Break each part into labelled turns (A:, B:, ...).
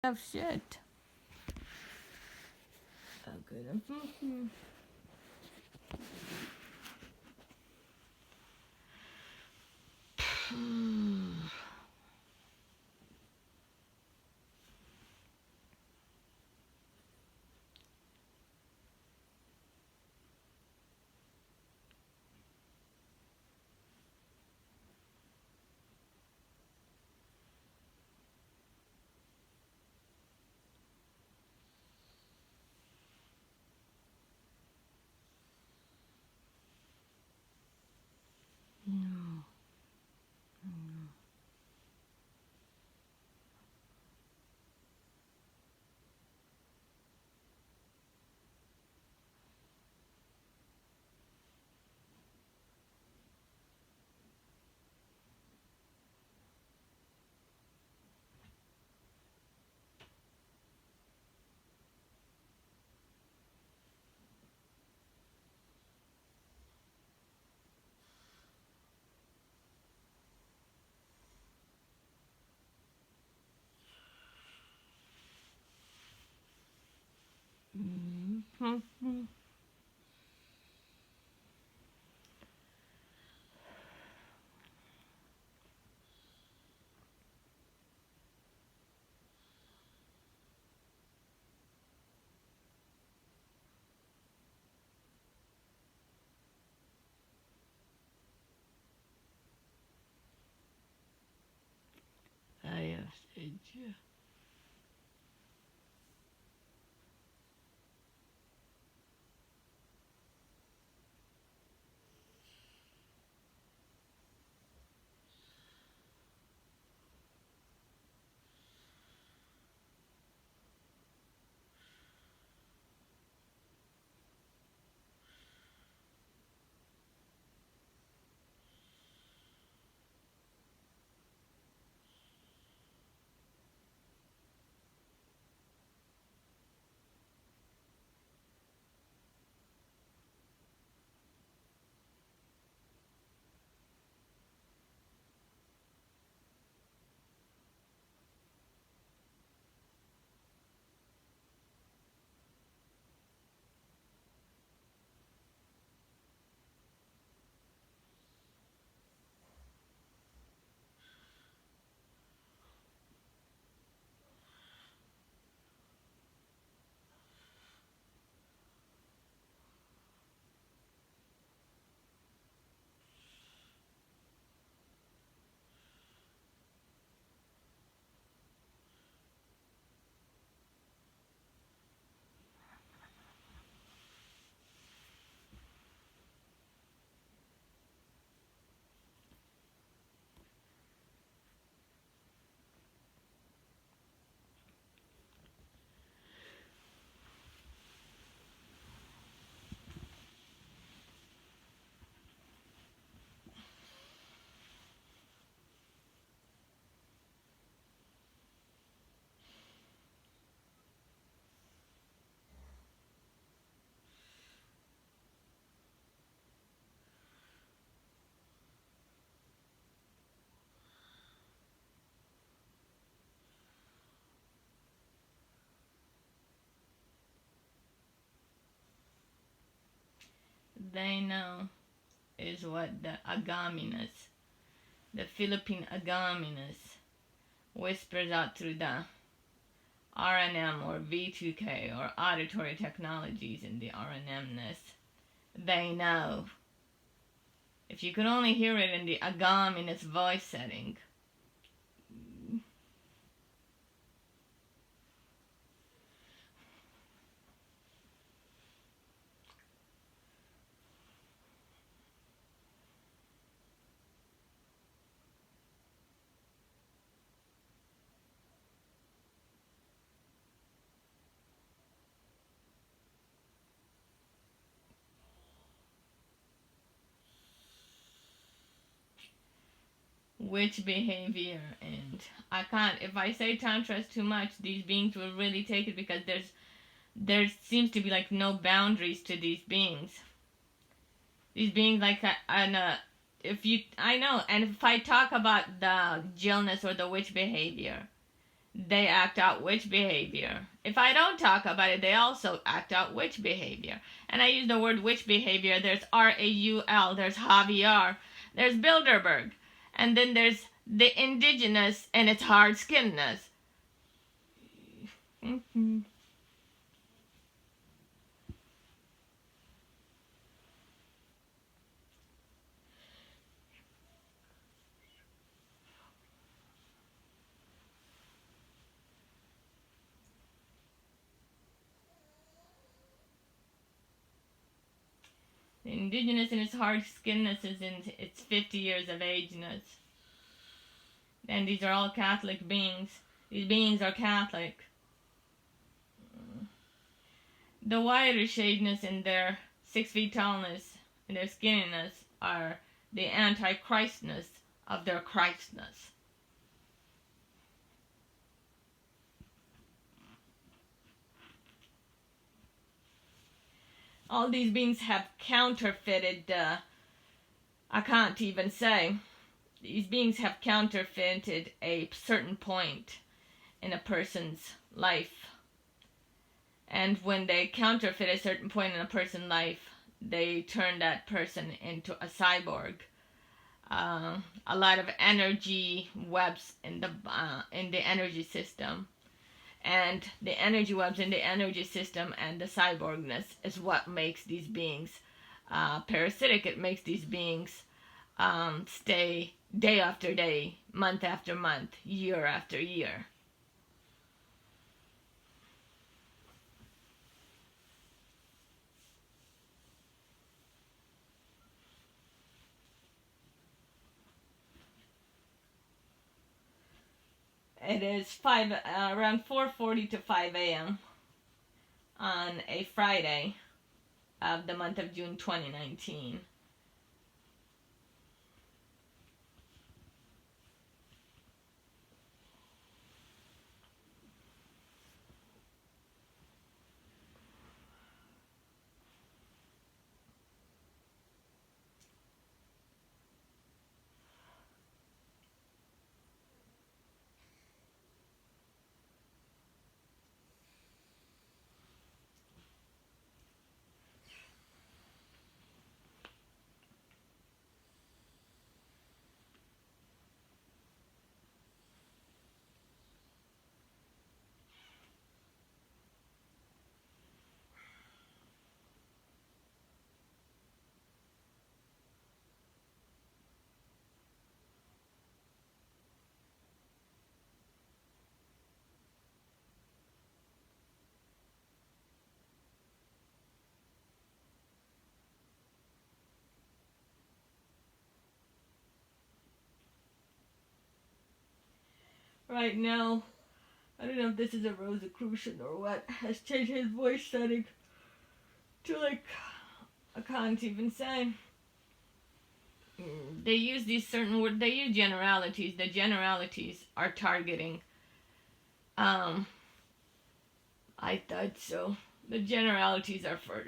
A: of shit. Oh, good. No. Mm-hmm. I have said you. They know is what the agaminus, the Philippine agaminus, whispers out through the RNM or v2k or auditory technologies in the RNMness. They know. If you could only hear it in the agaminus voice setting. Which behavior, and I can't, if I say tantras too much, these beings will really take it, because there seems to be like no boundaries to these beings. These beings like if you, I know, and if I talk about the gillness or the witch behavior, they act out witch behavior. If I don't talk about it, they also act out witch behavior. And I use the word witch behavior. There's RAUL, there's Javier, there's Bilderberg, and then there's the indigenous and its hard skinnedness. The indigenous and its hard skinnedness is in its 50 years of ageness. And these are all Catholic beings. These beings are Catholic. The whiter shadeness in their 6 feet tallness and their skinniness are the anti-Christness of their Christness. All these beings have counterfeited, I can't even say. These beings have counterfeited a certain point in a person's life. And when they counterfeit a certain point in a person's life, they turn that person into a cyborg. A lot of energy webs in the energy system. And the energy webs in the energy system and the cyborgness is what makes these beings parasitic. It makes these beings stay day after day, month after month, year after year. It is around 4:40 to 5 a.m. on a Friday of the month of June 2019. Right now, I don't know if this is a Rosicrucian or what, has changed his voice setting to like, I can't even say. They use these certain words, they use generalities. The generalities are targeting. I thought so. The generalities are for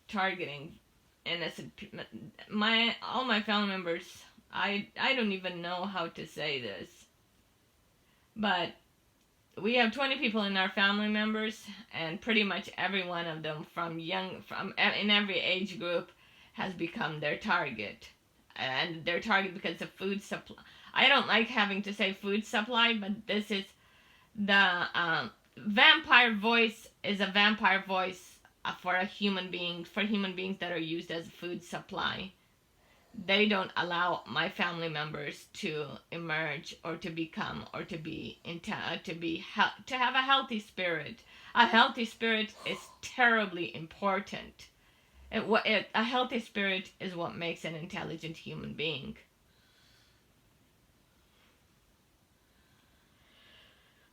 A: targeting innocent people. All my family members, I don't even know how to say this. But we have 20 people in our family members, and pretty much every one of them in every age group has become their target. And their target because of food supply. I don't like having to say food supply, but this is the vampire voice is a vampire voice for human beings that are used as food supply. They don't allow my family members to emerge or to become or to have a healthy spirit. A healthy spirit is terribly important. A healthy spirit is what makes an intelligent human being.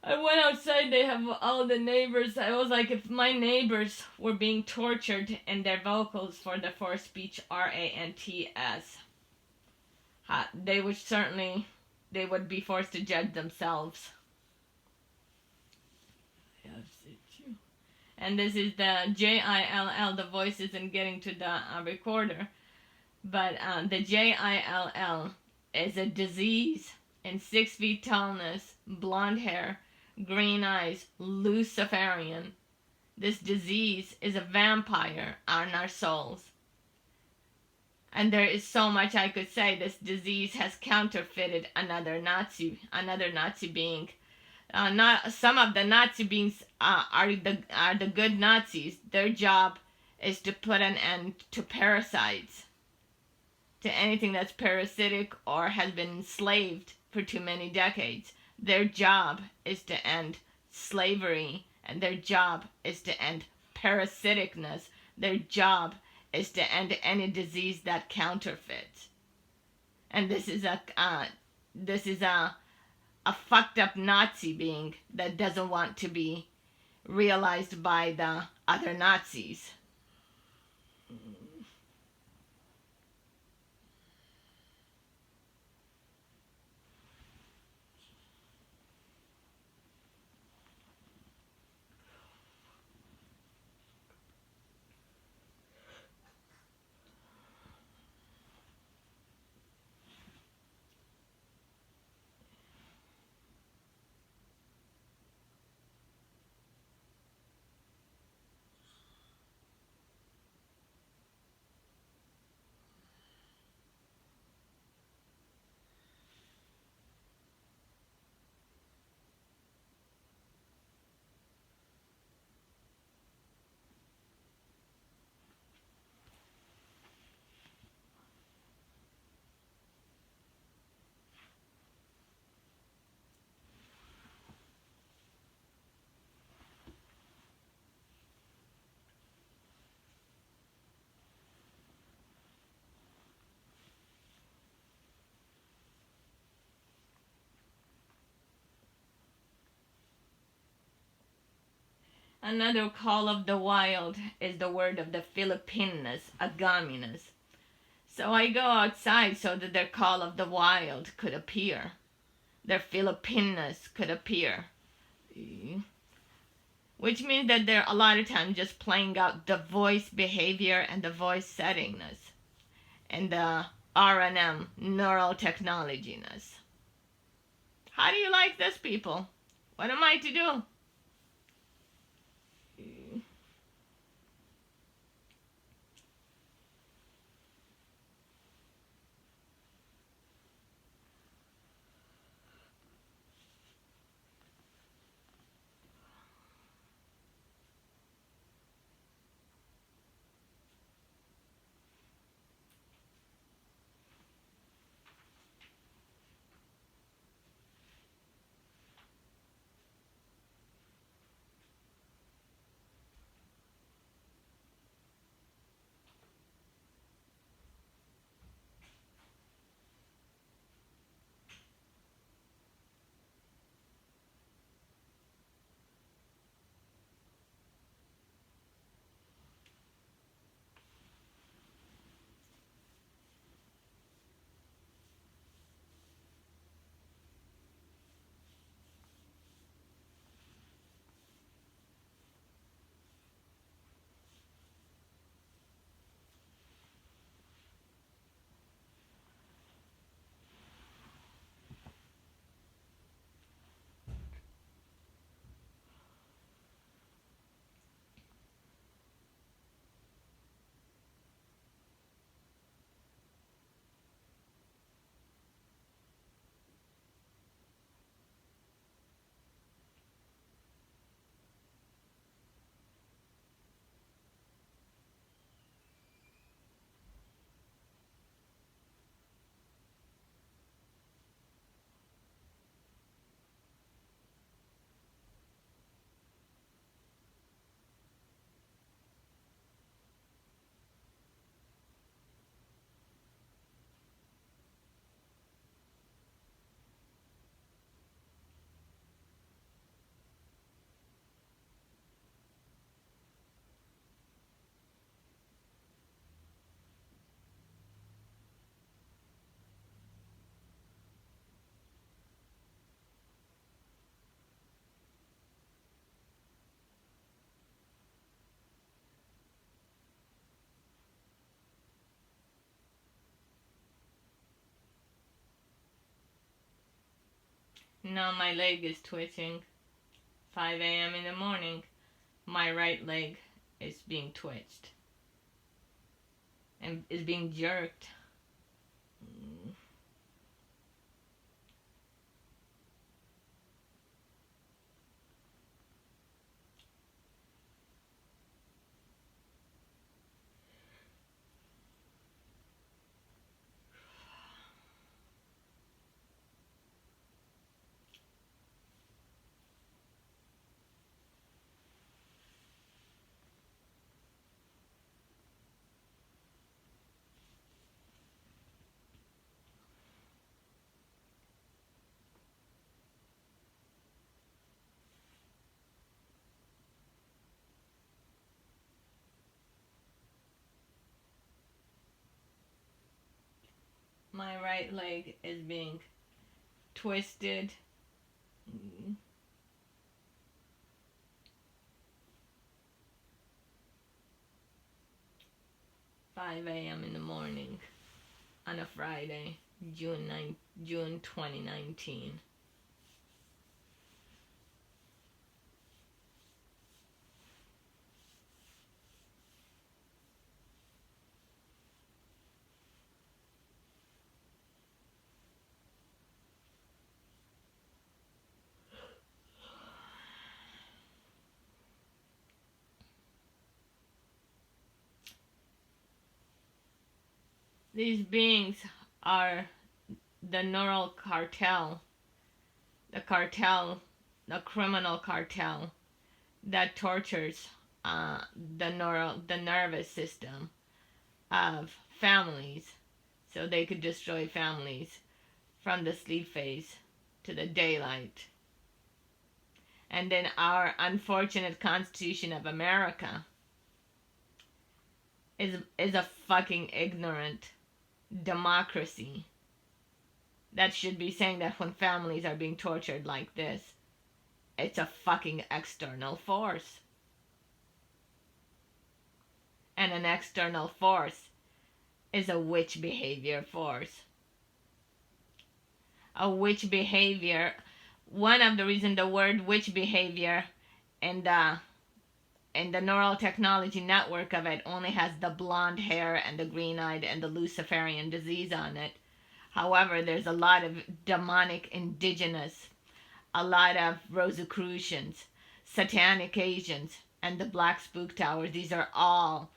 A: I went outside, they have all the neighbors. I was like, if my neighbors were being tortured in their vocals for the forced speech RANTS, they would be forced to judge themselves. And this is the JILL, the voice isn't getting to the recorder, but the JILL is a disease in 6 feet tallness, blonde hair, green eyes, Luciferian. This disease is a vampire on our souls. And there is so much I could say. This disease has counterfeited another Nazi being. Not some of the Nazi beings are the good Nazis. Their job is to put an end to parasites, to anything that's parasitic or has been enslaved for too many decades. Their job is to end slavery, and their job is to end parasiticness. Their job is to end any disease that counterfeits. And this is a fucked up Nazi being that doesn't want to be realized by the other Nazis. Another call of the wild is the word of the Filipinas, agaminus. So I go outside so that their call of the wild could appear. Their Filipinas could appear. Which means that they're a lot of times just playing out the voice behavior and the voice settingness and the R&M neural technologiness. How do you like this, people? What am I to do? Now my leg is twitching. 5 a.m. in the morning, my right leg is being twitched and is being jerked. My right leg is being twisted. 5 a.m. in the morning on a Friday, June 2019. These beings are the neural cartel, the criminal cartel that tortures the nervous system of families, so they could destroy families from the sleep phase to the daylight. And then our unfortunate Constitution of America is a fucking ignorant democracy that should be saying that when families are being tortured like this, it's a fucking external force. And an external force is a witch behavior force. A witch behavior, one of the reasons the word witch behavior in the neural technology network of it only has the blonde hair and the green-eyed and the Luciferian disease on it. However, there's a lot of demonic indigenous, a lot of Rosicrucians, satanic Asians, and the Black Spook Towers. These are all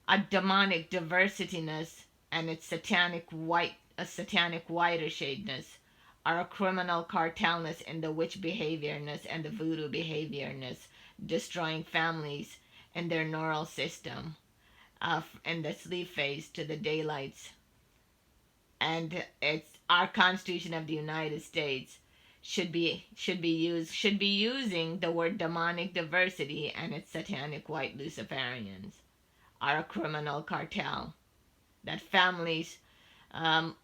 A: a demonic diversityness, and it's a satanic whiter shadeness, are a criminal cartelness in the witch behaviorness and the voodoo behaviorness, destroying families and their neural system in the sleep phase to the daylights. And it's our Constitution of the United States should be using the word demonic diversity and its satanic white Luciferians are a criminal cartel that families,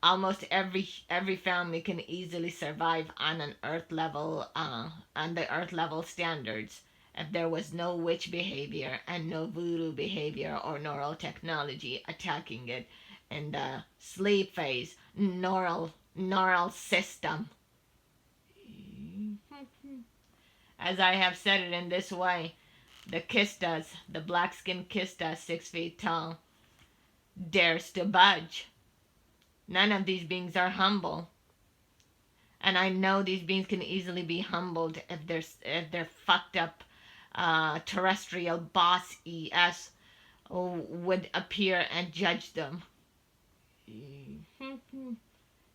A: almost every family can easily survive on an earth level, on the earth level standards, if there was no witch behavior and no voodoo behavior or neural technology attacking it in the sleep phase neural system. As I have said it in this way, the kistas, the black-skinned kista 6 feet tall, dares to budge. None of these beings are humble. And I know these beings can easily be humbled if they're fucked up terrestrial boss ES would appear and judge them.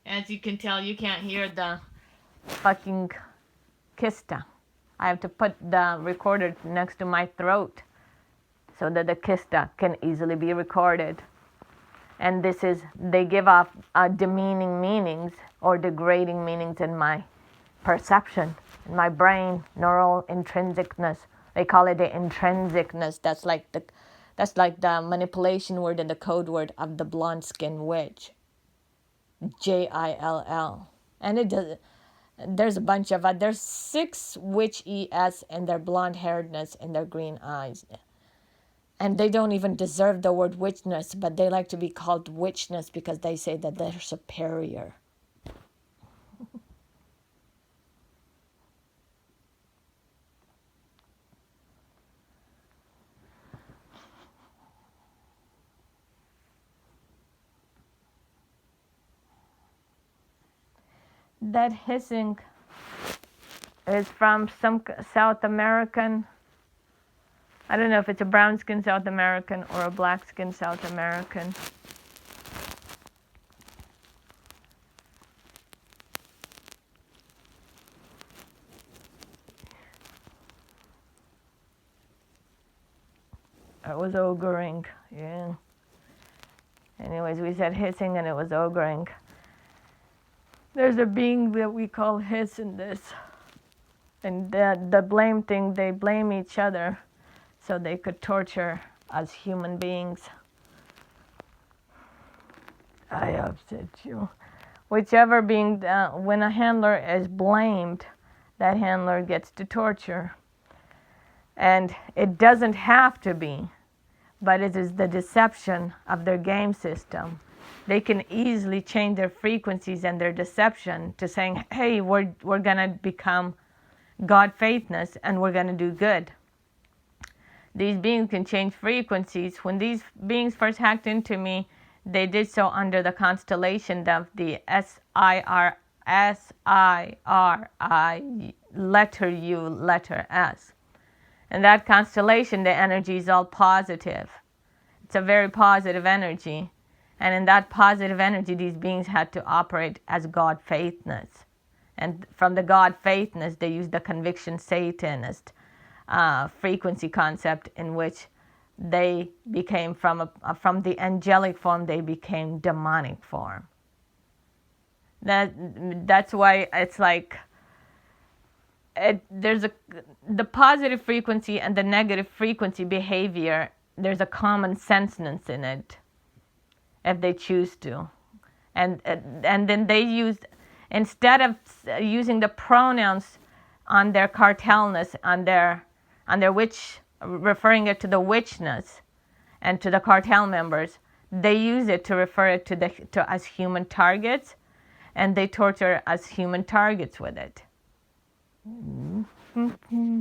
A: As you can tell, you can't hear the fucking kista. I have to put the recorder next to my throat so that the kista can easily be recorded. And they give off demeaning meanings or degrading meanings in my perception, in my brain, neural intrinsicness. They call it the intrinsicness. That's like the manipulation word and the code word of the blonde skin witch. JILL. And it does. There's a bunch of there's 6 witch ES and their blonde hairedness and their green eyes. And they don't even deserve the word witchness, but they like to be called witchness because they say that they're superior. that hissing is from some South American, I don't know if it's a brown skin South American or a black skin South American. It was ogering, yeah. Anyways, we said hissing and it was ogering. There's a being that we call hyss in this. And the blame thing, they blame each other so they could torture us human beings. I upset you. Whichever being, when a handler is blamed, that handler gets to torture. And it doesn't have to be, but it is the deception of their game system. They can easily change their frequencies and their deception to saying, hey, we're going to become God faithness and we're going to do good. These beings can change frequencies. When these beings first hacked into me, they did so under the constellation of the S-I-R-I, letter U, letter S. In that constellation, the energy is all positive. It's a very positive energy. And in that positive energy, these beings had to operate as God faithness. And from the God faithness, they used the conviction Satanist frequency concept, in which they became from the angelic form, they became demonic form. That's why it's like, there's the positive frequency and the negative frequency behavior, there's a common senseness in it if they choose to. And then they used, instead of using the pronouns on their cartelness, on their witch, referring it to the witchness and to the cartel members, they use it to refer it to as human targets, and they torture as human targets with it. Mm-hmm.